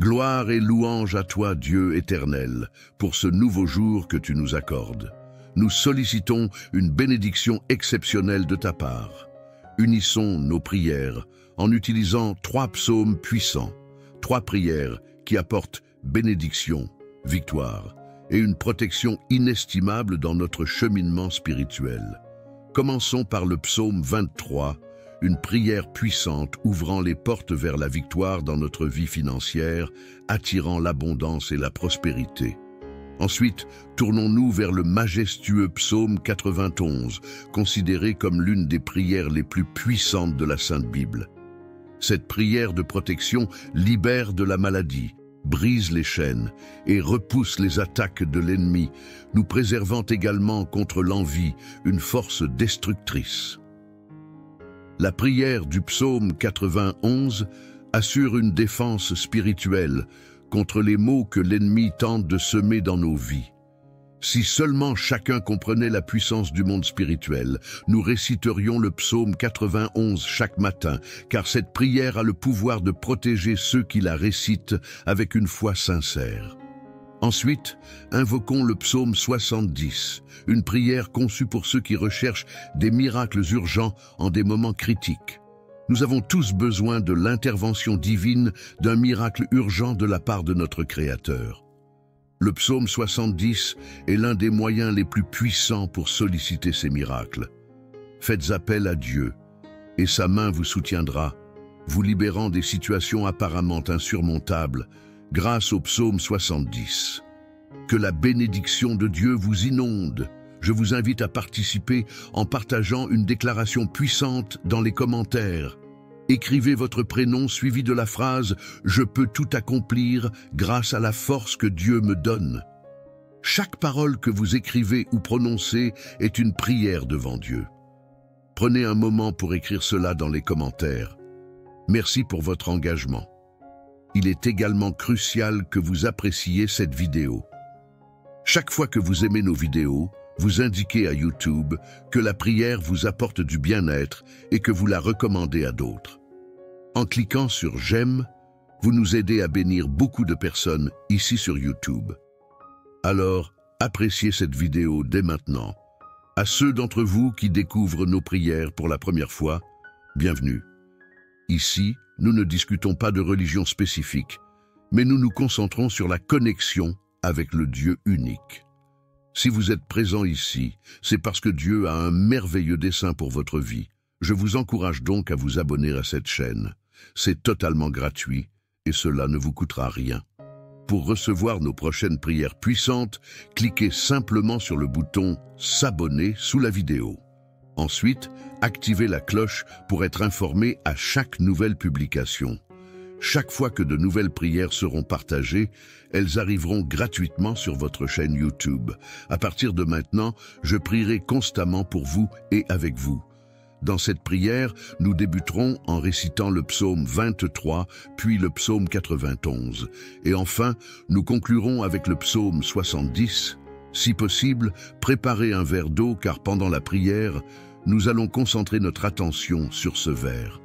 Gloire et louange à toi, Dieu éternel, pour ce nouveau jour que tu nous accordes. Nous sollicitons une bénédiction exceptionnelle de ta part. Unissons nos prières en utilisant 3 psaumes puissants, 3 prières qui apportent bénédiction, victoire et une protection inestimable dans notre cheminement spirituel. Commençons par le psaume 23, une prière puissante ouvrant les portes vers la victoire dans notre vie financière, attirant l'abondance et la prospérité. Ensuite, tournons-nous vers le majestueux psaume 91, considéré comme l'une des prières les plus puissantes de la Sainte Bible. Cette prière de protection libère de la maladie, brise les chaînes et repousse les attaques de l'ennemi, nous préservant également contre l'envie, une force destructrice. La prière du psaume 91 assure une défense spirituelle contre les maux que l'ennemi tente de semer dans nos vies. Si seulement chacun comprenait la puissance du monde spirituel, nous réciterions le psaume 91 chaque matin, car cette prière a le pouvoir de protéger ceux qui la récitent avec une foi sincère. Ensuite, invoquons le psaume 70, une prière conçue pour ceux qui recherchent des miracles urgents en des moments critiques. Nous avons tous besoin de l'intervention divine d'un miracle urgent de la part de notre Créateur. Le psaume 70 est l'un des moyens les plus puissants pour solliciter ces miracles. Faites appel à Dieu, et sa main vous soutiendra, vous libérant des situations apparemment insurmontables, grâce au psaume 70. Que la bénédiction de Dieu vous inonde. Je vous invite à participer en partageant une déclaration puissante dans les commentaires. Écrivez votre prénom suivi de la phrase « Je peux tout accomplir grâce à la force que Dieu me donne ». Chaque parole que vous écrivez ou prononcez est une prière devant Dieu. Prenez un moment pour écrire cela dans les commentaires. Merci pour votre engagement. Il est également crucial que vous appréciez cette vidéo. Chaque fois que vous aimez nos vidéos, vous indiquez à YouTube que la prière vous apporte du bien-être et que vous la recommandez à d'autres. En cliquant sur « J'aime », vous nous aidez à bénir beaucoup de personnes ici sur YouTube. Alors, appréciez cette vidéo dès maintenant. À ceux d'entre vous qui découvrent nos prières pour la première fois, bienvenue. Ici, nous ne discutons pas de religion spécifique, mais nous nous concentrons sur la connexion avec le Dieu unique. Si vous êtes présent ici, c'est parce que Dieu a un merveilleux dessein pour votre vie. Je vous encourage donc à vous abonner à cette chaîne. C'est totalement gratuit et cela ne vous coûtera rien. Pour recevoir nos prochaines prières puissantes, cliquez simplement sur le bouton « S'abonner » sous la vidéo. Ensuite, activez la cloche pour être informé à chaque nouvelle publication. Chaque fois que de nouvelles prières seront partagées, elles arriveront gratuitement sur votre chaîne YouTube. À partir de maintenant, je prierai constamment pour vous et avec vous. Dans cette prière, nous débuterons en récitant le psaume 23, puis le psaume 91. Et enfin, nous conclurons avec le psaume 70. Si possible, préparez un verre d'eau car pendant la prière, nous allons concentrer notre attention sur ce verre.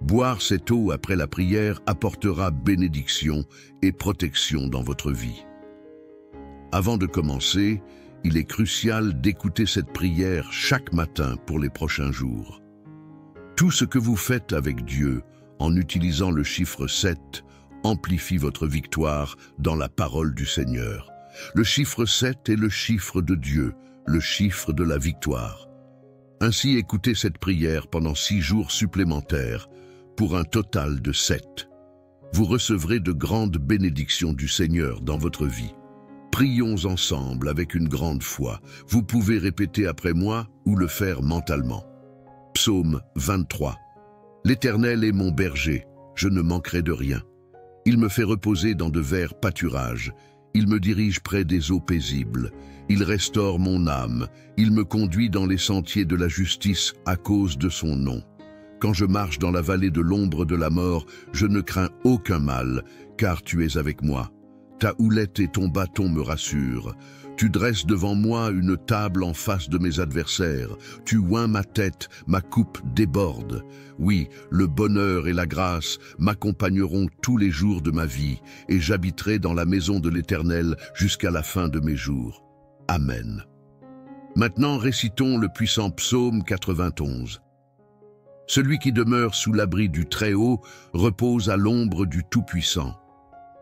Boire cette eau après la prière apportera bénédiction et protection dans votre vie. Avant de commencer, il est crucial d'écouter cette prière chaque matin pour les prochains jours. Tout ce que vous faites avec Dieu en utilisant le chiffre 7 amplifie votre victoire dans la parole du Seigneur. Le chiffre 7 est le chiffre de Dieu, le chiffre de la victoire. Ainsi, écoutez cette prière pendant 6 jours supplémentaires, pour un total de 7. Vous recevrez de grandes bénédictions du Seigneur dans votre vie. Prions ensemble avec une grande foi. Vous pouvez répéter après moi ou le faire mentalement. Psaume 23. L'Éternel est mon berger, je ne manquerai de rien. Il me fait reposer dans de verts pâturages. Il me dirige près des eaux paisibles. Il restaure mon âme. Il me conduit dans les sentiers de la justice à cause de son nom. Quand je marche dans la vallée de l'ombre de la mort, je ne crains aucun mal, car tu es avec moi. Ta houlette et ton bâton me rassurent. Tu dresses devant moi une table en face de mes adversaires. Tu oins ma tête, ma coupe déborde. Oui, le bonheur et la grâce m'accompagneront tous les jours de ma vie, et j'habiterai dans la maison de l'Éternel jusqu'à la fin de mes jours. Amen. Maintenant récitons le puissant psaume 91. Celui qui demeure sous l'abri du Très-Haut repose à l'ombre du Tout-Puissant.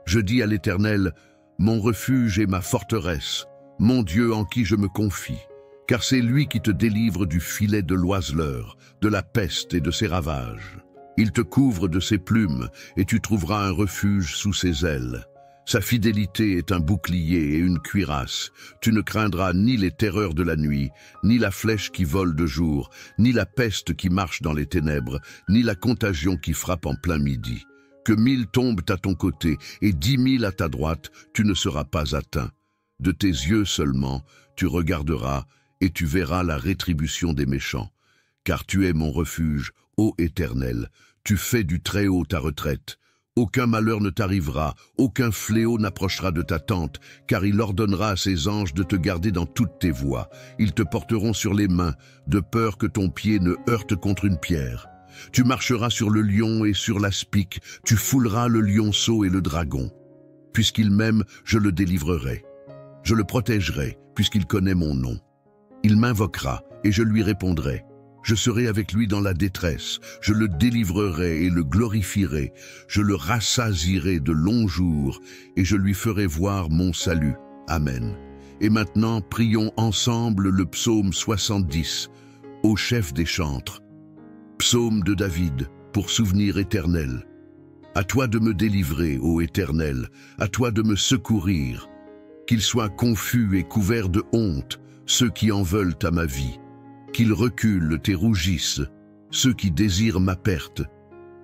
Je dis à l'Éternel, mon refuge et ma forteresse, mon Dieu en qui je me confie, car c'est lui qui te délivre du filet de l'oiseleur, de la peste et de ses ravages. Il te couvre de ses plumes, et tu trouveras un refuge sous ses ailes. Sa fidélité est un bouclier et une cuirasse. Tu ne craindras ni les terreurs de la nuit, ni la flèche qui vole de jour, ni la peste qui marche dans les ténèbres, ni la contagion qui frappe en plein midi. Que 1000 tombent à ton côté et 10 000 à ta droite, tu ne seras pas atteint. De tes yeux seulement, tu regarderas et tu verras la rétribution des méchants. Car tu es mon refuge, ô Éternel, tu fais du Très-Haut ta retraite. Aucun malheur ne t'arrivera, aucun fléau n'approchera de ta tente, car il ordonnera à ses anges de te garder dans toutes tes voies. Ils te porteront sur les mains, de peur que ton pied ne heurte contre une pierre. Tu marcheras sur le lion et sur l'aspic, tu fouleras le lionceau et le dragon. Puisqu'il m'aime, je le délivrerai. Je le protégerai, puisqu'il connaît mon nom. Il m'invoquera, et je lui répondrai. Je serai avec lui dans la détresse, je le délivrerai et le glorifierai. Je le rassasierai de longs jours, et je lui ferai voir mon salut. Amen. Et maintenant, prions ensemble le psaume 70, au chef des chantres. Psaume de David, pour souvenir éternel. À toi de me délivrer, ô Éternel, à toi de me secourir. Qu'ils soient confus et couverts de honte, ceux qui en veulent à ma vie. Qu'ils reculent et rougissent, ceux qui désirent ma perte.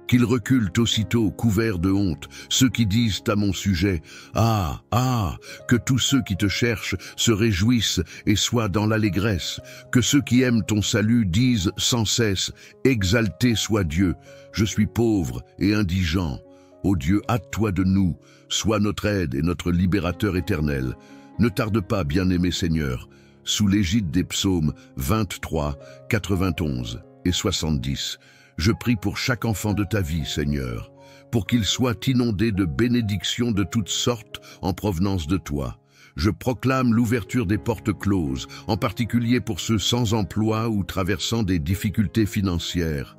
Qu'ils reculent aussitôt, couverts de honte, ceux qui disent à mon sujet, « Ah, ah !» Que tous ceux qui te cherchent se réjouissent et soient dans l'allégresse. Que ceux qui aiment ton salut disent sans cesse, « Exalté soit Dieu, je suis pauvre et indigent. » Ô Dieu, hâte-toi de nous, sois notre aide et notre libérateur éternel. Ne tarde pas, bien-aimé Seigneur, sous l'égide des psaumes 23, 91 et 70. Je prie pour chaque enfant de ta vie, Seigneur, pour qu'il soit inondé de bénédictions de toutes sortes en provenance de toi. Je proclame l'ouverture des portes closes, en particulier pour ceux sans emploi ou traversant des difficultés financières.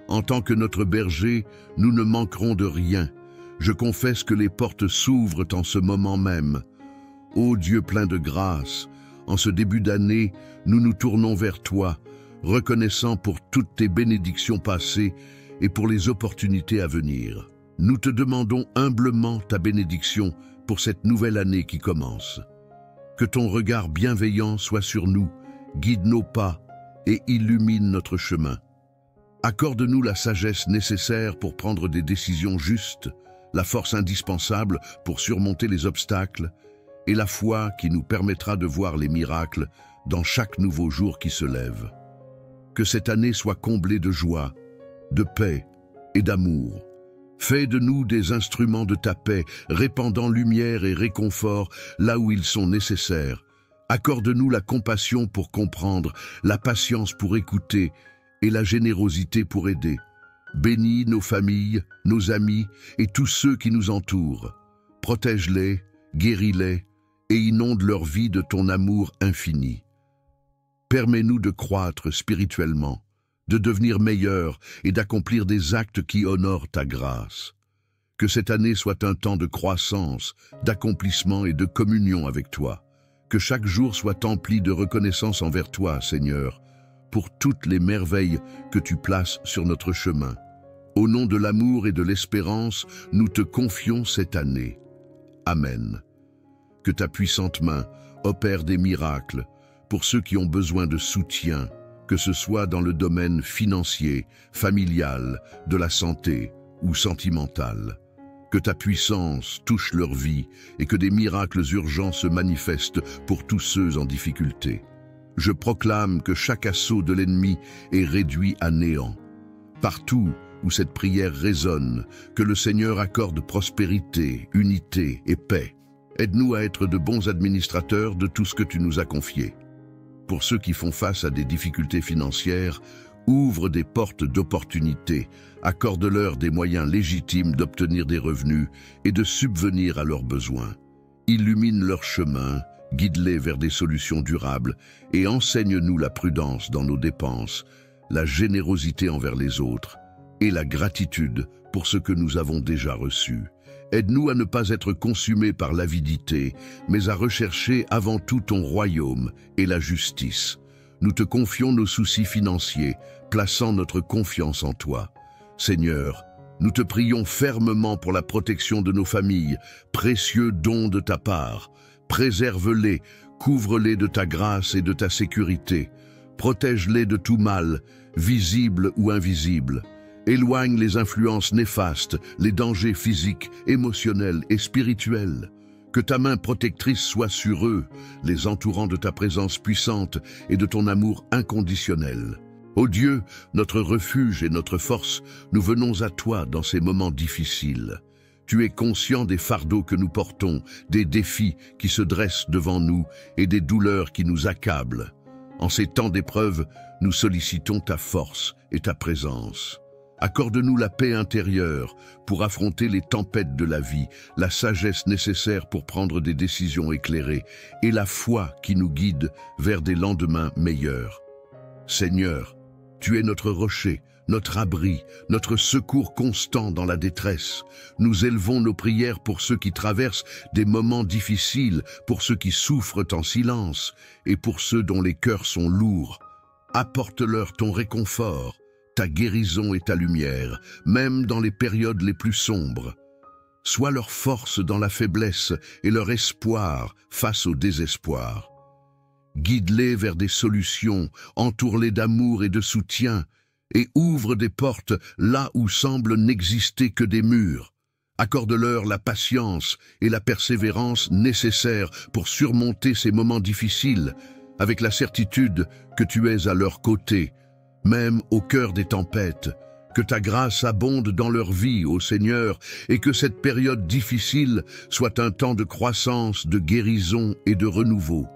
En tant que notre berger, nous ne manquerons de rien. Je confesse que les portes s'ouvrent en ce moment même. Ô Dieu plein de grâce, en ce début d'année, nous nous tournons vers toi, reconnaissant pour toutes tes bénédictions passées et pour les opportunités à venir. Nous te demandons humblement ta bénédiction pour cette nouvelle année qui commence. Que ton regard bienveillant soit sur nous, guide nos pas et illumine notre chemin. Accorde-nous la sagesse nécessaire pour prendre des décisions justes, la force indispensable pour surmonter les obstacles et la foi qui nous permettra de voir les miracles dans chaque nouveau jour qui se lève. Que cette année soit comblée de joie, de paix et d'amour. Fais de nous des instruments de ta paix, répandant lumière et réconfort là où ils sont nécessaires. Accorde-nous la compassion pour comprendre, la patience pour écouter et la générosité pour aider. Bénis nos familles, nos amis et tous ceux qui nous entourent. Protège-les, guéris-les et inonde leur vie de ton amour infini. Permets-nous de croître spirituellement, de devenir meilleurs et d'accomplir des actes qui honorent ta grâce. Que cette année soit un temps de croissance, d'accomplissement et de communion avec toi. Que chaque jour soit empli de reconnaissance envers toi, Seigneur, pour toutes les merveilles que tu places sur notre chemin. Au nom de l'amour et de l'espérance, nous te confions cette année. Amen. Que ta puissante main opère des miracles pour ceux qui ont besoin de soutien, que ce soit dans le domaine financier, familial, de la santé ou sentimental. Que ta puissance touche leur vie et que des miracles urgents se manifestent pour tous ceux en difficulté. Je proclame que chaque assaut de l'ennemi est réduit à néant. Partout où cette prière résonne, que le Seigneur accorde prospérité, unité et paix. Aide-nous à être de bons administrateurs de tout ce que tu nous as confié. Pour ceux qui font face à des difficultés financières, ouvre des portes d'opportunités, accorde-leur des moyens légitimes d'obtenir des revenus et de subvenir à leurs besoins. Illumine leur chemin, guide-les vers des solutions durables et enseigne-nous la prudence dans nos dépenses, la générosité envers les autres et la gratitude pour ce que nous avons déjà reçu. Aide-nous à ne pas être consumés par l'avidité, mais à rechercher avant tout ton royaume et la justice. Nous te confions nos soucis financiers, plaçant notre confiance en toi. Seigneur, nous te prions fermement pour la protection de nos familles, précieux don de ta part. Préserve-les, couvre-les de ta grâce et de ta sécurité. Protège-les de tout mal, visible ou invisible. Éloigne les influences néfastes, les dangers physiques, émotionnels et spirituels. Que ta main protectrice soit sur eux, les entourant de ta présence puissante et de ton amour inconditionnel. Ô Dieu, notre refuge et notre force, nous venons à toi dans ces moments difficiles. Tu es conscient des fardeaux que nous portons, des défis qui se dressent devant nous et des douleurs qui nous accablent. En ces temps d'épreuve, nous sollicitons ta force et ta présence. Accorde-nous la paix intérieure pour affronter les tempêtes de la vie, la sagesse nécessaire pour prendre des décisions éclairées et la foi qui nous guide vers des lendemains meilleurs. Seigneur, tu es notre rocher, notre abri, notre secours constant dans la détresse. Nous élevons nos prières pour ceux qui traversent des moments difficiles, pour ceux qui souffrent en silence et pour ceux dont les cœurs sont lourds. Apporte-leur ton réconfort, ta guérison et ta lumière, même dans les périodes les plus sombres. Sois leur force dans la faiblesse et leur espoir face au désespoir. Guide-les vers des solutions, entoure-les d'amour et de soutien, et ouvre des portes là où semblent n'exister que des murs. Accorde-leur la patience et la persévérance nécessaires pour surmonter ces moments difficiles, avec la certitude que tu es à leur côté, même au cœur des tempêtes. Que ta grâce abonde dans leur vie, ô Seigneur, et que cette période difficile soit un temps de croissance, de guérison et de renouveau.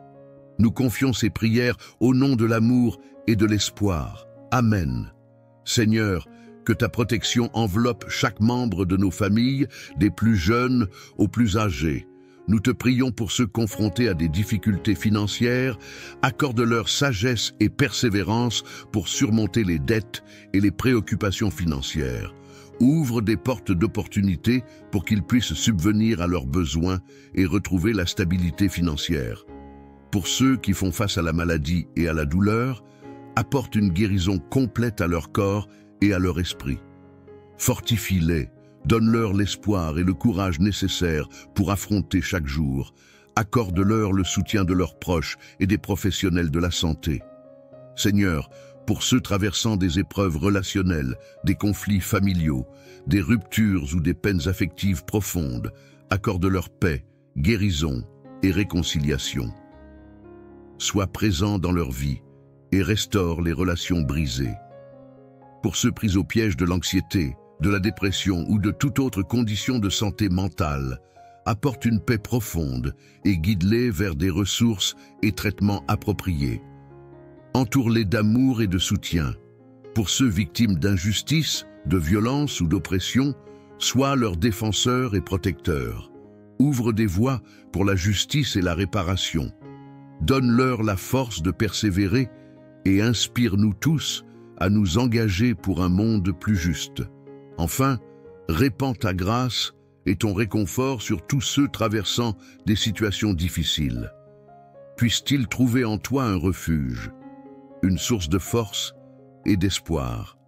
Nous confions ces prières au nom de l'amour et de l'espoir. Amen. Seigneur, que ta protection enveloppe chaque membre de nos familles, des plus jeunes aux plus âgés. Nous te prions pour ceux confrontés à des difficultés financières, accorde-leur sagesse et persévérance pour surmonter les dettes et les préoccupations financières. Ouvre des portes d'opportunités pour qu'ils puissent subvenir à leurs besoins et retrouver la stabilité financière. Pour ceux qui font face à la maladie et à la douleur, apporte une guérison complète à leur corps et à leur esprit. Fortifie-les, donne-leur l'espoir et le courage nécessaires pour affronter chaque jour. Accorde-leur le soutien de leurs proches et des professionnels de la santé. Seigneur, pour ceux traversant des épreuves relationnelles, des conflits familiaux, des ruptures ou des peines affectives profondes, accorde-leur paix, guérison et réconciliation. Sois présent dans leur vie et restaure les relations brisées. Pour ceux pris au piège de l'anxiété, de la dépression ou de toute autre condition de santé mentale, apporte une paix profonde et guide-les vers des ressources et traitements appropriés. Entoure-les d'amour et de soutien. Pour ceux victimes d'injustice, de violence ou d'oppression, sois leur défenseur et protecteur. Ouvre des voies pour la justice et la réparation. Donne-leur la force de persévérer et inspire-nous tous à nous engager pour un monde plus juste. Enfin, répands ta grâce et ton réconfort sur tous ceux traversant des situations difficiles. Puissent-ils trouver en toi un refuge, une source de force et d'espoir.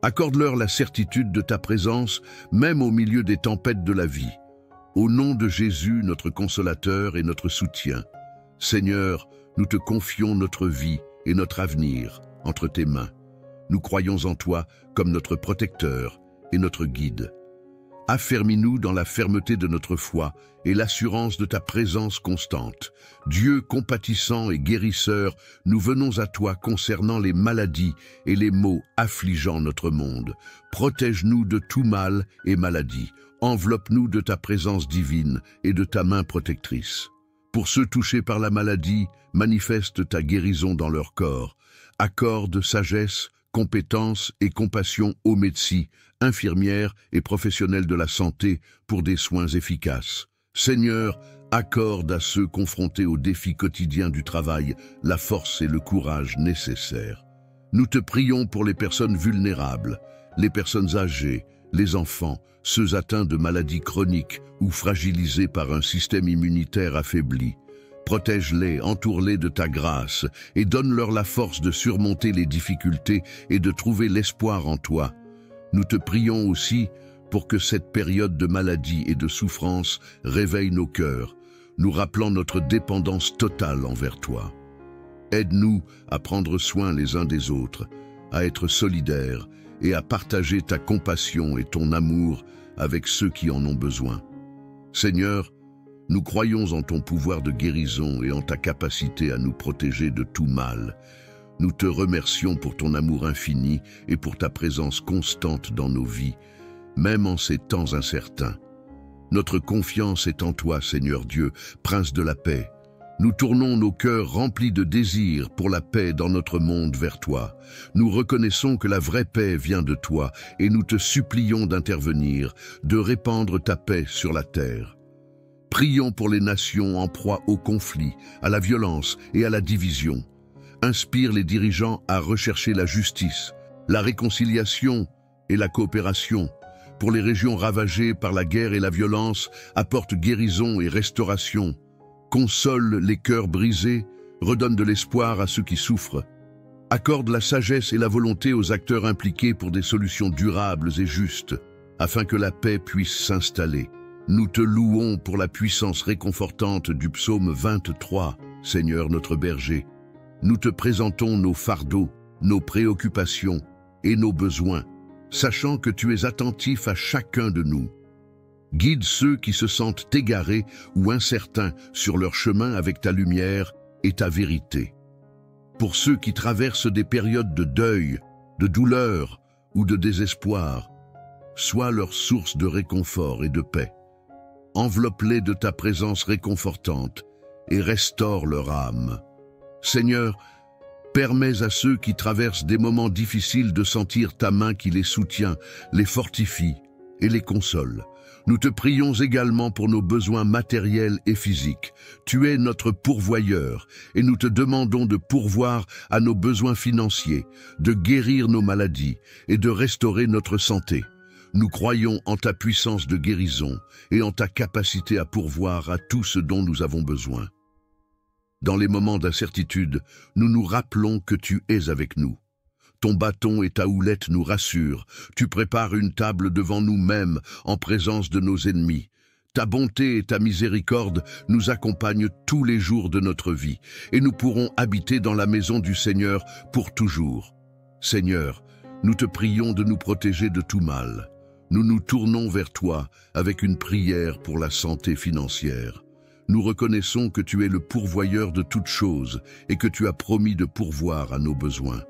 Accorde-leur la certitude de ta présence, même au milieu des tempêtes de la vie. Au nom de Jésus, notre consolateur et notre soutien, Seigneur, nous te confions notre vie et notre avenir entre tes mains. Nous croyons en toi comme notre protecteur et notre guide. Affermis-nous dans la fermeté de notre foi et l'assurance de ta présence constante. Dieu compatissant et guérisseur, nous venons à toi concernant les maladies et les maux affligeant notre monde. Protège-nous de tout mal et maladie. enveloppe-nous de ta présence divine et de ta main protectrice. Pour ceux touchés par la maladie, manifeste ta guérison dans leur corps. Accorde sagesse, compétence et compassion aux médecins, infirmières et professionnels de la santé pour des soins efficaces. Seigneur, accorde à ceux confrontés aux défis quotidiens du travail la force et le courage nécessaires. Nous te prions pour les personnes vulnérables, les personnes âgées, les enfants, ceux atteints de maladies chroniques ou fragilisés par un système immunitaire affaibli. Protège-les, entoure-les de ta grâce et donne-leur la force de surmonter les difficultés et de trouver l'espoir en toi. Nous te prions aussi pour que cette période de maladie et de souffrance réveille nos cœurs, nous rappelant notre dépendance totale envers toi. Aide-nous à prendre soin les uns des autres, à être solidaires et à partager ta compassion et ton amour avec ceux qui en ont besoin. Seigneur, nous croyons en ton pouvoir de guérison et en ta capacité à nous protéger de tout mal. Nous te remercions pour ton amour infini et pour ta présence constante dans nos vies, même en ces temps incertains. Notre confiance est en toi, Seigneur Dieu, Prince de la paix. Nous tournons nos cœurs remplis de désir pour la paix dans notre monde vers toi. Nous reconnaissons que la vraie paix vient de toi et nous te supplions d'intervenir, de répandre ta paix sur la terre. Prions pour les nations en proie au conflit, à la violence et à la division. Inspire les dirigeants à rechercher la justice, la réconciliation et la coopération. Pour les régions ravagées par la guerre et la violence, apporte guérison et restauration. Console les cœurs brisés, redonne de l'espoir à ceux qui souffrent. Accorde la sagesse et la volonté aux acteurs impliqués pour des solutions durables et justes, afin que la paix puisse s'installer. Nous te louons pour la puissance réconfortante du psaume 23, Seigneur notre berger. Nous te présentons nos fardeaux, nos préoccupations et nos besoins, sachant que tu es attentif à chacun de nous. Guide ceux qui se sentent égarés ou incertains sur leur chemin avec ta lumière et ta vérité. Pour ceux qui traversent des périodes de deuil, de douleur ou de désespoir, sois leur source de réconfort et de paix. Enveloppe-les de ta présence réconfortante et restaure leur âme. Seigneur, permets à ceux qui traversent des moments difficiles de sentir ta main qui les soutient, les fortifie et les console. Nous te prions également pour nos besoins matériels et physiques. Tu es notre pourvoyeur et nous te demandons de pourvoir à nos besoins financiers, de guérir nos maladies et de restaurer notre santé. Nous croyons en ta puissance de guérison et en ta capacité à pourvoir à tout ce dont nous avons besoin. Dans les moments d'incertitude, nous nous rappelons que tu es avec nous. Ton bâton et ta houlette nous rassurent. Tu prépares une table devant nous-mêmes en présence de nos ennemis. Ta bonté et ta miséricorde nous accompagnent tous les jours de notre vie et nous pourrons habiter dans la maison du Seigneur pour toujours. Seigneur, nous te prions de nous protéger de tout mal. Nous nous tournons vers toi avec une prière pour la santé financière. Nous reconnaissons que tu es le pourvoyeur de toutes choses et que tu as promis de pourvoir à nos besoins.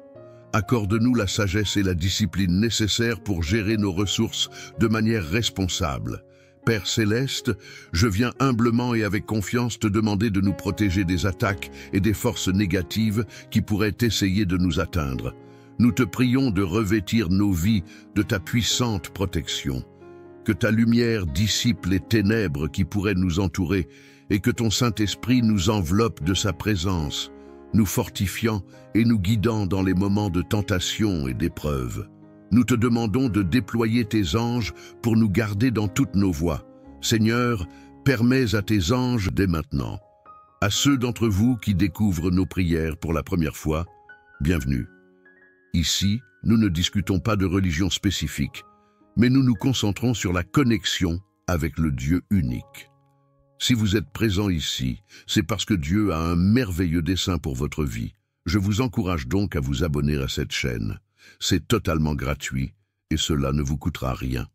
Accorde-nous la sagesse et la discipline nécessaires pour gérer nos ressources de manière responsable. Père céleste, je viens humblement et avec confiance te demander de nous protéger des attaques et des forces négatives qui pourraient essayer de nous atteindre. Nous te prions de revêtir nos vies de ta puissante protection. Que ta lumière dissipe les ténèbres qui pourraient nous entourer et que ton Saint-Esprit nous enveloppe de sa présence, nous fortifiant et nous guidant dans les moments de tentation et d'épreuve. Nous te demandons de déployer tes anges pour nous garder dans toutes nos voies. Seigneur, permets à tes anges dès maintenant. À ceux d'entre vous qui découvrent nos prières pour la première fois, bienvenue. Ici, nous ne discutons pas de religion spécifique, mais nous nous concentrons sur la connexion avec le Dieu unique. Si vous êtes présent ici, c'est parce que Dieu a un merveilleux dessein pour votre vie. Je vous encourage donc à vous abonner à cette chaîne. C'est totalement gratuit et cela ne vous coûtera rien.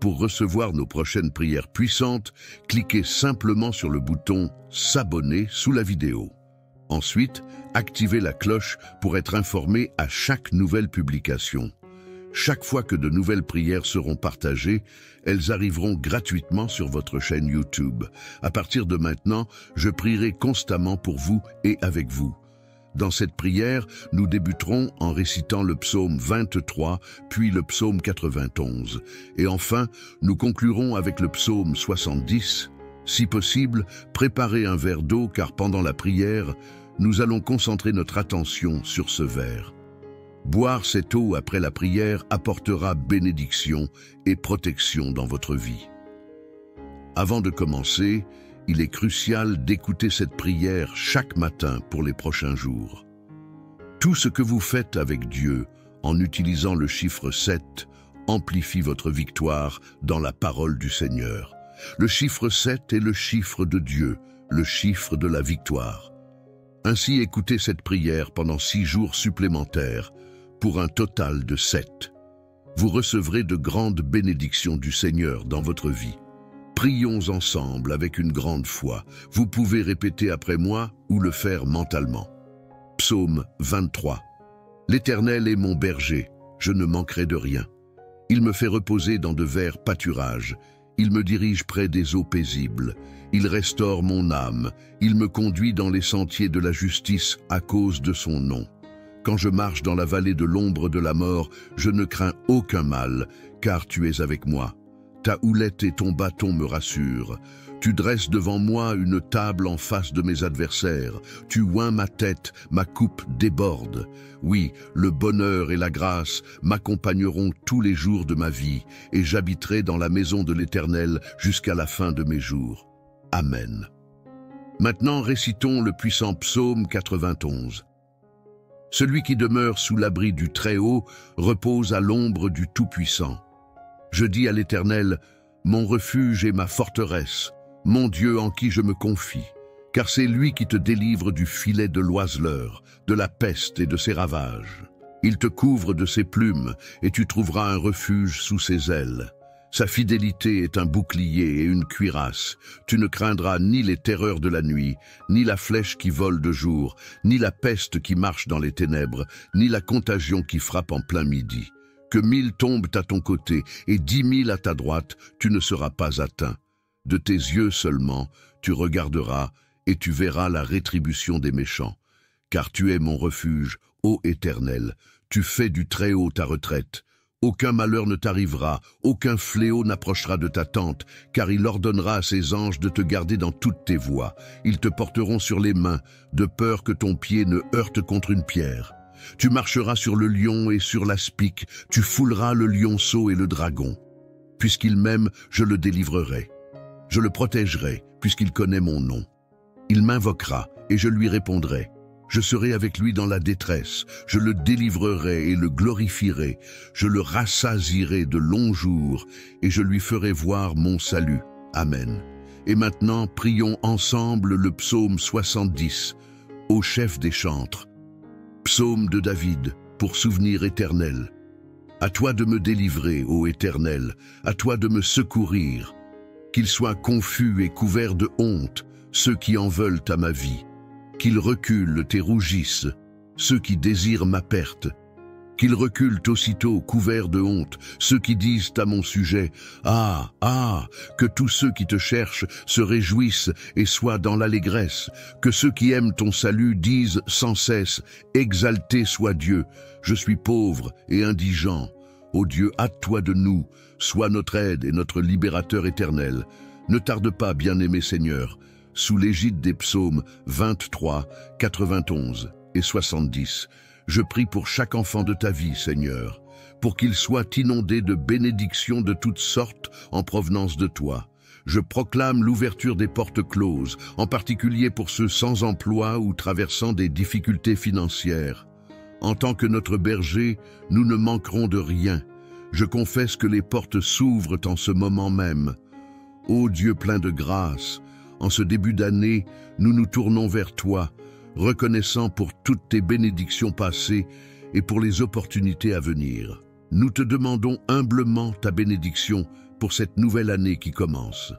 Pour recevoir nos prochaines prières puissantes, cliquez simplement sur le bouton « S'abonner » sous la vidéo. Ensuite, activez la cloche pour être informé à chaque nouvelle publication. Chaque fois que de nouvelles prières seront partagées, elles arriveront gratuitement sur votre chaîne YouTube. À partir de maintenant, je prierai constamment pour vous et avec vous. Dans cette prière, nous débuterons en récitant le psaume 23, puis le psaume 91. Et enfin, nous conclurons avec le psaume 70. Si possible, préparez un verre d'eau car pendant la prière, nous allons concentrer notre attention sur ce verre. Boire cette eau après la prière apportera bénédiction et protection dans votre vie. Avant de commencer, il est crucial d'écouter cette prière chaque matin pour les prochains jours. Tout ce que vous faites avec Dieu en utilisant le chiffre 7 amplifie votre victoire dans la parole du Seigneur. Le chiffre 7 est le chiffre de Dieu, le chiffre de la victoire. Ainsi, écoutez cette prière pendant 6 jours supplémentaires pour un total de 7. Vous recevrez de grandes bénédictions du Seigneur dans votre vie. Prions ensemble avec une grande foi. Vous pouvez répéter après moi ou le faire mentalement. Psaume 23. L'Éternel est mon berger, je ne manquerai de rien. Il me fait reposer dans de verts pâturages. Il me dirige près des eaux paisibles. Il restaure mon âme. Il me conduit dans les sentiers de la justice à cause de son nom. Quand je marche dans la vallée de l'ombre de la mort, je ne crains aucun mal, car tu es avec moi. Ta houlette et ton bâton me rassurent. Tu dresses devant moi une table en face de mes adversaires. Tu oins ma tête, ma coupe déborde. Oui, le bonheur et la grâce m'accompagneront tous les jours de ma vie, et j'habiterai dans la maison de l'Éternel jusqu'à la fin de mes jours. Amen. Maintenant, récitons le puissant psaume 91. Celui qui demeure sous l'abri du Très-Haut repose à l'ombre du Tout-Puissant. Je dis à l'Éternel, mon refuge et ma forteresse, mon Dieu en qui je me confie, car c'est lui qui te délivre du filet de l'oiseleur, de la peste et de ses ravages. Il te couvre de ses plumes et tu trouveras un refuge sous ses ailes. Sa fidélité est un bouclier et une cuirasse. Tu ne craindras ni les terreurs de la nuit, ni la flèche qui vole de jour, ni la peste qui marche dans les ténèbres, ni la contagion qui frappe en plein midi. Que 1000 tombent à ton côté et 10 000 à ta droite, tu ne seras pas atteint. De tes yeux seulement, tu regarderas et tu verras la rétribution des méchants. Car tu es mon refuge, ô Éternel, tu fais du Très-Haut ta retraite. Aucun malheur ne t'arrivera, aucun fléau n'approchera de ta tente, car il ordonnera à ses anges de te garder dans toutes tes voies. Ils te porteront sur les mains, de peur que ton pied ne heurte contre une pierre. Tu marcheras sur le lion et sur l'aspic, tu fouleras le lionceau et le dragon. Puisqu'il m'aime, je le délivrerai. Je le protégerai, puisqu'il connaît mon nom. Il m'invoquera, et je lui répondrai. Je serai avec lui dans la détresse, je le délivrerai et le glorifierai, je le rassasierai de longs jours, et je lui ferai voir mon salut. Amen. Et maintenant, prions ensemble le psaume 70, au chef des chantres. Psaume de David, pour souvenir éternel. À toi de me délivrer, ô Éternel, à toi de me secourir. Qu'ils soient confus et couverts de honte, ceux qui en veulent à ma vie. Qu'ils reculent et rougissent, ceux qui désirent ma perte. Qu'ils reculent aussitôt, couverts de honte, ceux qui disent à mon sujet, « Ah, ah !» Que tous ceux qui te cherchent se réjouissent et soient dans l'allégresse. Que ceux qui aiment ton salut disent sans cesse, « Exalté soit Dieu, je suis pauvre et indigent. Ô Dieu, hâte-toi de nous, sois notre aide et notre libérateur éternel. Ne tarde pas, bien-aimé Seigneur, sous l'égide des psaumes 23, 91 et 70. Je prie pour chaque enfant de ta vie, Seigneur, pour qu'il soit inondé de bénédictions de toutes sortes en provenance de toi. Je proclame l'ouverture des portes closes, en particulier pour ceux sans emploi ou traversant des difficultés financières. En tant que notre berger, nous ne manquerons de rien. Je confesse que les portes s'ouvrent en ce moment même. Ô Dieu plein de grâce, en ce début d'année, nous nous tournons vers toi, reconnaissant pour toutes tes bénédictions passées et pour les opportunités à venir. Nous te demandons humblement ta bénédiction pour cette nouvelle année qui commence.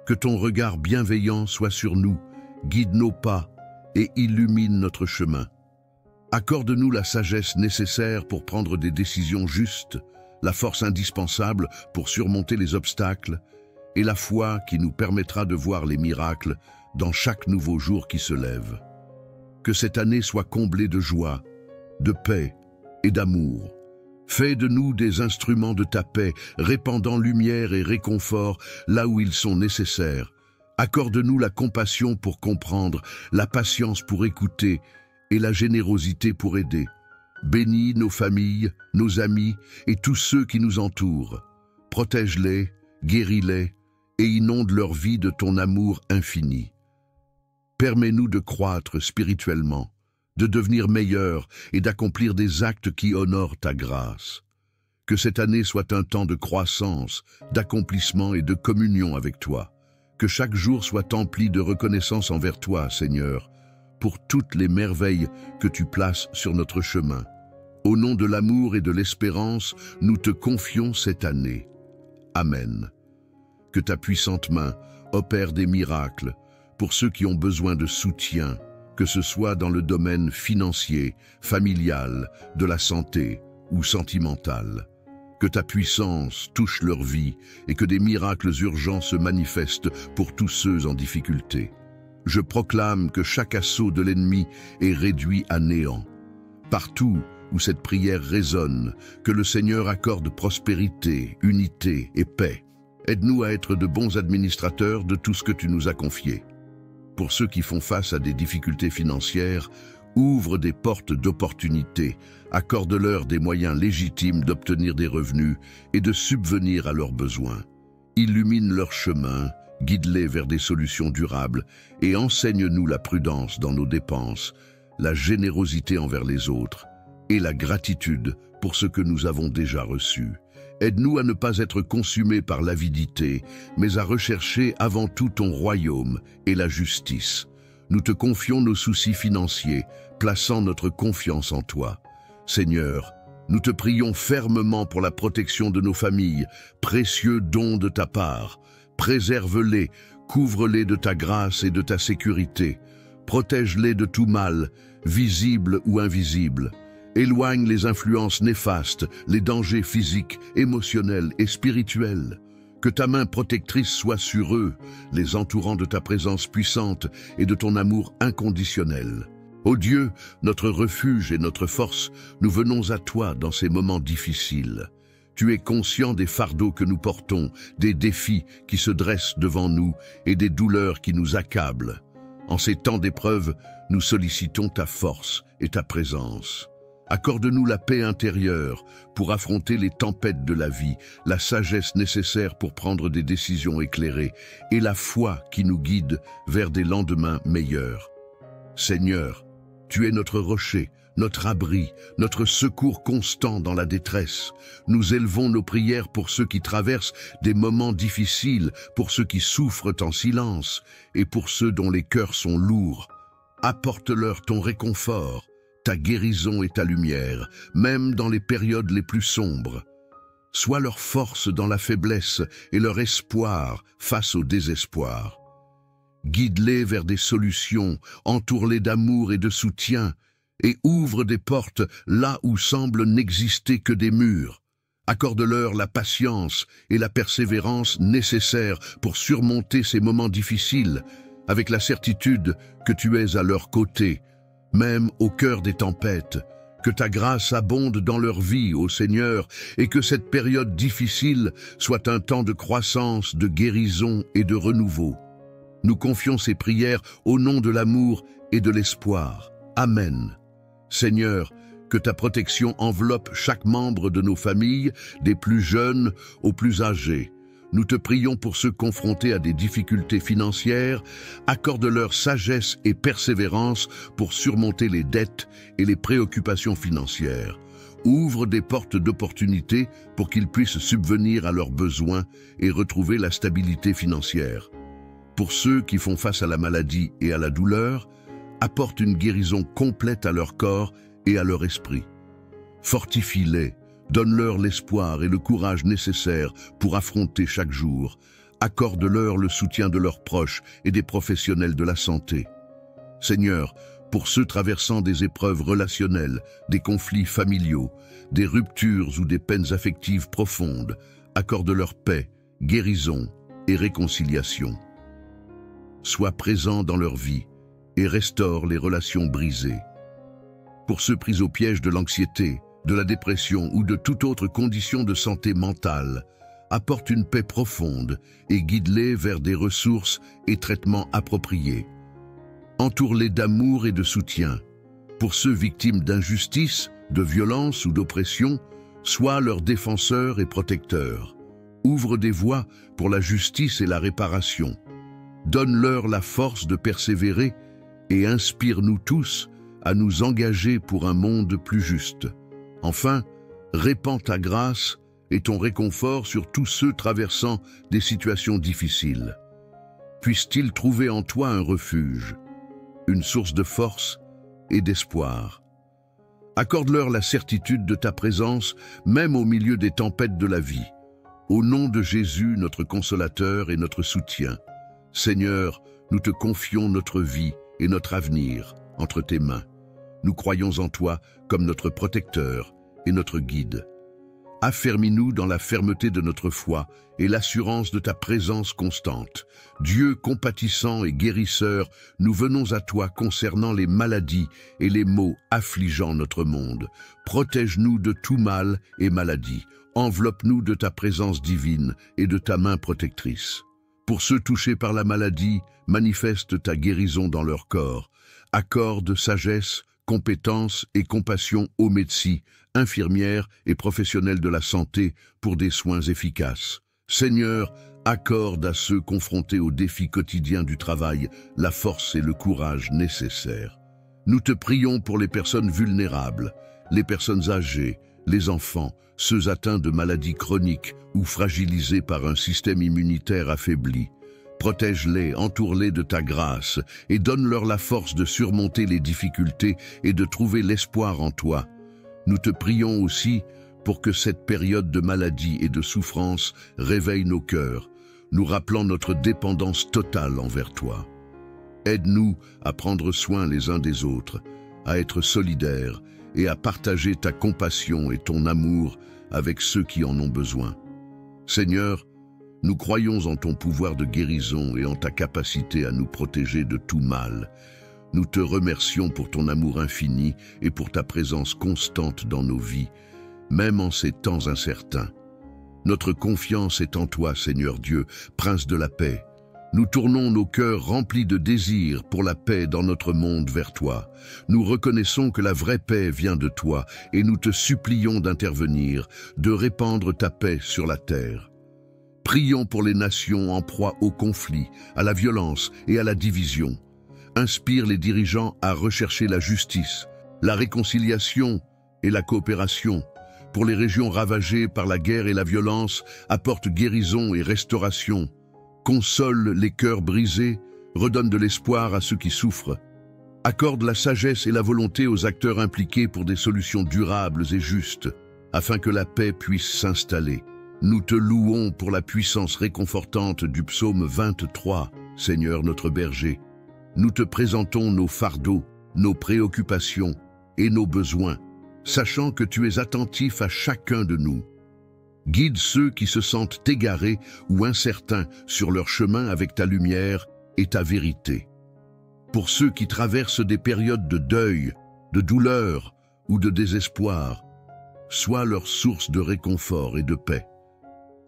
Que ton regard bienveillant soit sur nous, guide nos pas et illumine notre chemin. Accorde-nous la sagesse nécessaire pour prendre des décisions justes, la force indispensable pour surmonter les obstacles et la foi qui nous permettra de voir les miracles dans chaque nouveau jour qui se lève. Que cette année soit comblée de joie, de paix et d'amour. Fais de nous des instruments de ta paix, répandant lumière et réconfort là où ils sont nécessaires. Accorde-nous la compassion pour comprendre, la patience pour écouter et la générosité pour aider. Bénis nos familles, nos amis et tous ceux qui nous entourent. Protège-les, guéris-les et inonde leur vie de ton amour infini. Permets-nous de croître spirituellement, de devenir meilleurs et d'accomplir des actes qui honorent ta grâce. Que cette année soit un temps de croissance, d'accomplissement et de communion avec toi. Que chaque jour soit empli de reconnaissance envers toi, Seigneur, pour toutes les merveilles que tu places sur notre chemin. Au nom de l'amour et de l'espérance, nous te confions cette année. Amen. Que ta puissante main opère des miracles pour ceux qui ont besoin de soutien, que ce soit dans le domaine financier, familial, de la santé ou sentimental. Que ta puissance touche leur vie et que des miracles urgents se manifestent pour tous ceux en difficulté. Je proclame que chaque assaut de l'ennemi est réduit à néant. Partout où cette prière résonne, que le Seigneur accorde prospérité, unité et paix. Aide-nous à être de bons administrateurs de tout ce que tu nous as confié. Pour ceux qui font face à des difficultés financières, ouvre des portes d'opportunité, accorde-leur des moyens légitimes d'obtenir des revenus et de subvenir à leurs besoins. Illumine leur chemin, guide-les vers des solutions durables et enseigne-nous la prudence dans nos dépenses, la générosité envers les autres et la gratitude pour ce que nous avons déjà reçu. Aide-nous à ne pas être consumés par l'avidité, mais à rechercher avant tout ton royaume et la justice. Nous te confions nos soucis financiers, plaçant notre confiance en toi. Seigneur, nous te prions fermement pour la protection de nos familles, précieux don de ta part. Préserve-les, couvre-les de ta grâce et de ta sécurité. Protège-les de tout mal, visible ou invisible. Éloigne les influences néfastes, les dangers physiques, émotionnels et spirituels. Que ta main protectrice soit sur eux, les entourant de ta présence puissante et de ton amour inconditionnel. Ô Dieu, notre refuge et notre force, nous venons à toi dans ces moments difficiles. Tu es conscient des fardeaux que nous portons, des défis qui se dressent devant nous et des douleurs qui nous accablent. En ces temps d'épreuve, nous sollicitons ta force et ta présence. Accorde-nous la paix intérieure pour affronter les tempêtes de la vie, la sagesse nécessaire pour prendre des décisions éclairées et la foi qui nous guide vers des lendemains meilleurs. Seigneur, tu es notre rocher, notre abri, notre secours constant dans la détresse. Nous élevons nos prières pour ceux qui traversent des moments difficiles, pour ceux qui souffrent en silence et pour ceux dont les cœurs sont lourds. Apporte-leur ton réconfort, ta guérison et ta lumière, même dans les périodes les plus sombres. Sois leur force dans la faiblesse et leur espoir face au désespoir. Guide-les vers des solutions, entoure-les d'amour et de soutien, et ouvre des portes là où semblent n'exister que des murs. Accorde-leur la patience et la persévérance nécessaires pour surmonter ces moments difficiles, avec la certitude que tu es à leur côté, même au cœur des tempêtes. Que ta grâce abonde dans leur vie, ô Seigneur, et que cette période difficile soit un temps de croissance, de guérison et de renouveau. Nous confions ces prières au nom de l'amour et de l'espoir. Amen. Seigneur, que ta protection enveloppe chaque membre de nos familles, des plus jeunes aux plus âgés. Nous te prions pour ceux confrontés à des difficultés financières, accorde-leur sagesse et persévérance pour surmonter les dettes et les préoccupations financières. Ouvre des portes d'opportunité pour qu'ils puissent subvenir à leurs besoins et retrouver la stabilité financière. Pour ceux qui font face à la maladie et à la douleur, apporte une guérison complète à leur corps et à leur esprit. Fortifie-les, donne-leur l'espoir et le courage nécessaires pour affronter chaque jour. Accorde-leur le soutien de leurs proches et des professionnels de la santé. Seigneur, Pour ceux traversant des épreuves relationnelles, des conflits familiaux, des ruptures ou des peines affectives profondes, accorde-leur paix, guérison et réconciliation. Sois présent dans leur vie et restaure les relations brisées. Pour ceux pris au piège de l'anxiété, de la dépression ou de toute autre condition de santé mentale, apporte une paix profonde et guide-les vers des ressources et traitements appropriés. Entoure-les d'amour et de soutien. Pour ceux victimes d'injustice, de violence ou d'oppression, sois leur défenseur et protecteur. Ouvre des voies pour la justice et la réparation. Donne-leur la force de persévérer et inspire-nous tous à nous engager pour un monde plus juste. Enfin, répands ta grâce et ton réconfort sur tous ceux traversant des situations difficiles. Puissent-ils trouver en toi un refuge, une source de force et d'espoir. Accorde-leur la certitude de ta présence, même au milieu des tempêtes de la vie. Au nom de Jésus, notre consolateur et notre soutien, Seigneur, nous te confions notre vie et notre avenir entre tes mains. Nous croyons en toi comme notre protecteur et notre guide. Affermis-nous dans la fermeté de notre foi et l'assurance de ta présence constante. Dieu compatissant et guérisseur, nous venons à toi concernant les maladies et les maux affligeant notre monde. Protège-nous de tout mal et maladie. Enveloppe-nous de ta présence divine et de ta main protectrice. Pour ceux touchés par la maladie, manifeste ta guérison dans leur corps. Accorde sagesse, compétence et compassion aux médecins, infirmières et professionnels de la santé pour des soins efficaces. Seigneur, accorde à ceux confrontés aux défis quotidiens du travail la force et le courage nécessaires. Nous te prions pour les personnes vulnérables, les personnes âgées, les enfants, ceux atteints de maladies chroniques ou fragilisés par un système immunitaire affaibli. Protège-les, entoure-les de ta grâce et donne-leur la force de surmonter les difficultés et de trouver l'espoir en toi. Nous te prions aussi pour que cette période de maladie et de souffrance réveille nos cœurs, nous rappelant notre dépendance totale envers toi. Aide-nous à prendre soin les uns des autres, à être solidaires et à partager ta compassion et ton amour avec ceux qui en ont besoin. Seigneur, nous croyons en ton pouvoir de guérison et en ta capacité à nous protéger de tout mal. Nous te remercions pour ton amour infini et pour ta présence constante dans nos vies, même en ces temps incertains. Notre confiance est en toi, Seigneur Dieu, Prince de la paix. Nous tournons nos cœurs remplis de désir pour la paix dans notre monde vers toi. Nous reconnaissons que la vraie paix vient de toi et nous te supplions d'intervenir, de répandre ta paix sur la terre. Prions pour les nations en proie au conflit, à la violence et à la division. Inspire les dirigeants à rechercher la justice, la réconciliation et la coopération. Pour les régions ravagées par la guerre et la violence, apporte guérison et restauration. Console les cœurs brisés, redonne de l'espoir à ceux qui souffrent. Accorde la sagesse et la volonté aux acteurs impliqués pour des solutions durables et justes, afin que la paix puisse s'installer. Nous te louons pour la puissance réconfortante du psaume 23, Seigneur notre berger. Nous te présentons nos fardeaux, nos préoccupations et nos besoins, sachant que tu es attentif à chacun de nous. Guide ceux qui se sentent égarés ou incertains sur leur chemin avec ta lumière et ta vérité. Pour ceux qui traversent des périodes de deuil, de douleur ou de désespoir, sois leur source de réconfort et de paix.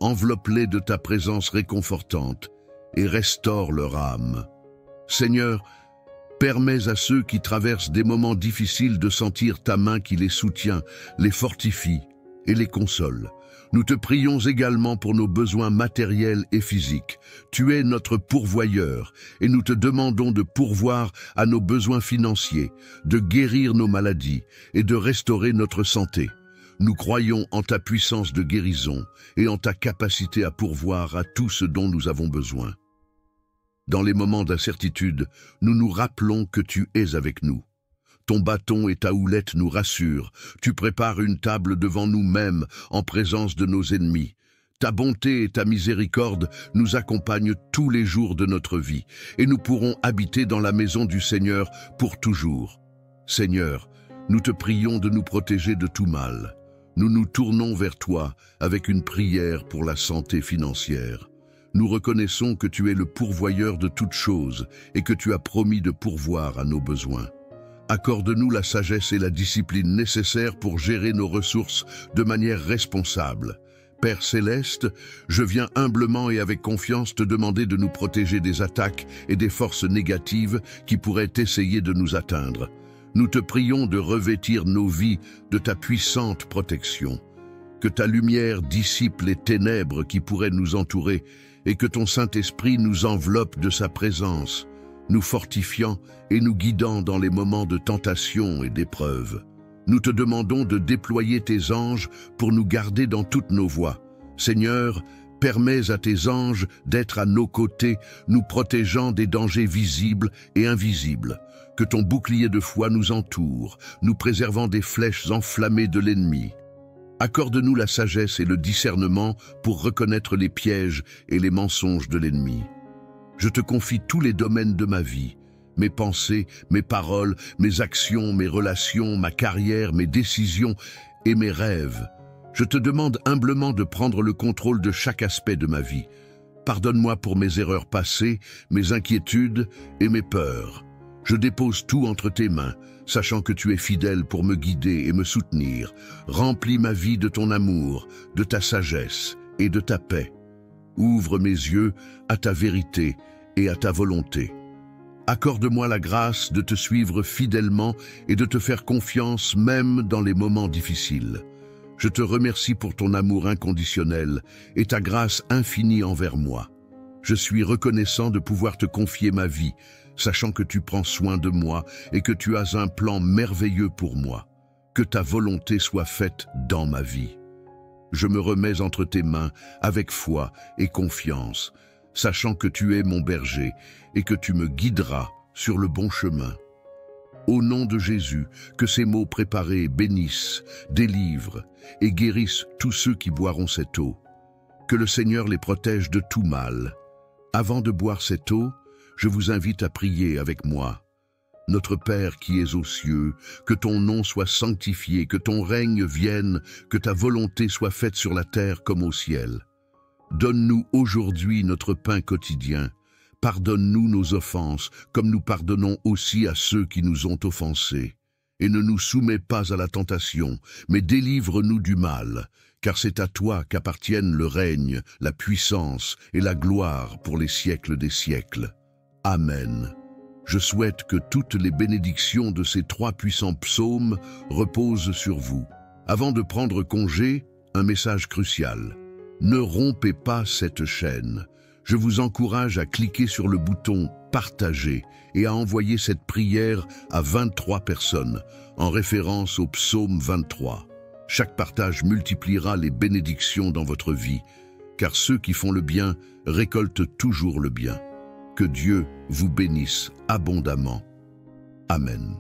Enveloppe-les de ta présence réconfortante et restaure leur âme. Seigneur, permets à ceux qui traversent des moments difficiles de sentir ta main qui les soutient, les fortifie et les console. Nous te prions également pour nos besoins matériels et physiques. Tu es notre pourvoyeur et nous te demandons de pourvoir à nos besoins financiers, de guérir nos maladies et de restaurer notre santé. Nous croyons en ta puissance de guérison et en ta capacité à pourvoir à tout ce dont nous avons besoin. Dans les moments d'incertitude, nous nous rappelons que tu es avec nous. Ton bâton et ta houlette nous rassurent. Tu prépares une table devant nous-mêmes en présence de nos ennemis. Ta bonté et ta miséricorde nous accompagnent tous les jours de notre vie, et nous pourrons habiter dans la maison du Seigneur pour toujours. Seigneur, nous te prions de nous protéger de tout mal. Nous nous tournons vers toi avec une prière pour la santé financière. Nous reconnaissons que tu es le pourvoyeur de toutes choses et que tu as promis de pourvoir à nos besoins. Accorde-nous la sagesse et la discipline nécessaires pour gérer nos ressources de manière responsable. Père céleste, je viens humblement et avec confiance te demander de nous protéger des attaques et des forces négatives qui pourraient essayer de nous atteindre. Nous te prions de revêtir nos vies de ta puissante protection. Que ta lumière dissipe les ténèbres qui pourraient nous entourer et que ton Saint-Esprit nous enveloppe de sa présence, nous fortifiant et nous guidant dans les moments de tentation et d'épreuve. Nous te demandons de déployer tes anges pour nous garder dans toutes nos voies. Seigneur, permets à tes anges d'être à nos côtés, nous protégeant des dangers visibles et invisibles. Que ton bouclier de foi nous entoure, nous préservant des flèches enflammées de l'ennemi. Accorde-nous la sagesse et le discernement pour reconnaître les pièges et les mensonges de l'ennemi. Je te confie tous les domaines de ma vie, mes pensées, mes paroles, mes actions, mes relations, ma carrière, mes décisions et mes rêves. Je te demande humblement de prendre le contrôle de chaque aspect de ma vie. Pardonne-moi pour mes erreurs passées, mes inquiétudes et mes peurs. Je dépose tout entre tes mains, sachant que tu es fidèle pour me guider et me soutenir. Remplis ma vie de ton amour, de ta sagesse et de ta paix. Ouvre mes yeux à ta vérité et à ta volonté. Accorde-moi la grâce de te suivre fidèlement et de te faire confiance même dans les moments difficiles. Je te remercie pour ton amour inconditionnel et ta grâce infinie envers moi. Je suis reconnaissant de pouvoir te confier ma vie, sachant que tu prends soin de moi et que tu as un plan merveilleux pour moi. Que ta volonté soit faite dans ma vie. Je me remets entre tes mains avec foi et confiance, sachant que tu es mon berger et que tu me guideras sur le bon chemin. Au nom de Jésus, que ces mots préparés bénissent, délivrent et guérissent tous ceux qui boiront cette eau. Que le Seigneur les protège de tout mal. Avant de boire cette eau, je vous invite à prier avec moi. Notre Père qui es aux cieux, que ton nom soit sanctifié, que ton règne vienne, que ta volonté soit faite sur la terre comme au ciel. Donne-nous aujourd'hui notre pain quotidien. Pardonne-nous nos offenses, comme nous pardonnons aussi à ceux qui nous ont offensés. Et ne nous soumets pas à la tentation, mais délivre-nous du mal, car c'est à toi qu'appartiennent le règne, la puissance et la gloire pour les siècles des siècles. Amen. Je souhaite que toutes les bénédictions de ces 3 puissants psaumes reposent sur vous. Avant de prendre congé, un message crucial. Ne rompez pas cette chaîne. Je vous encourage à cliquer sur le bouton « Partager » et à envoyer cette prière à 23 personnes, en référence au psaume 23. Chaque partage multipliera les bénédictions dans votre vie, car ceux qui font le bien récoltent toujours le bien. Que Dieu vous bénisse abondamment. Amen.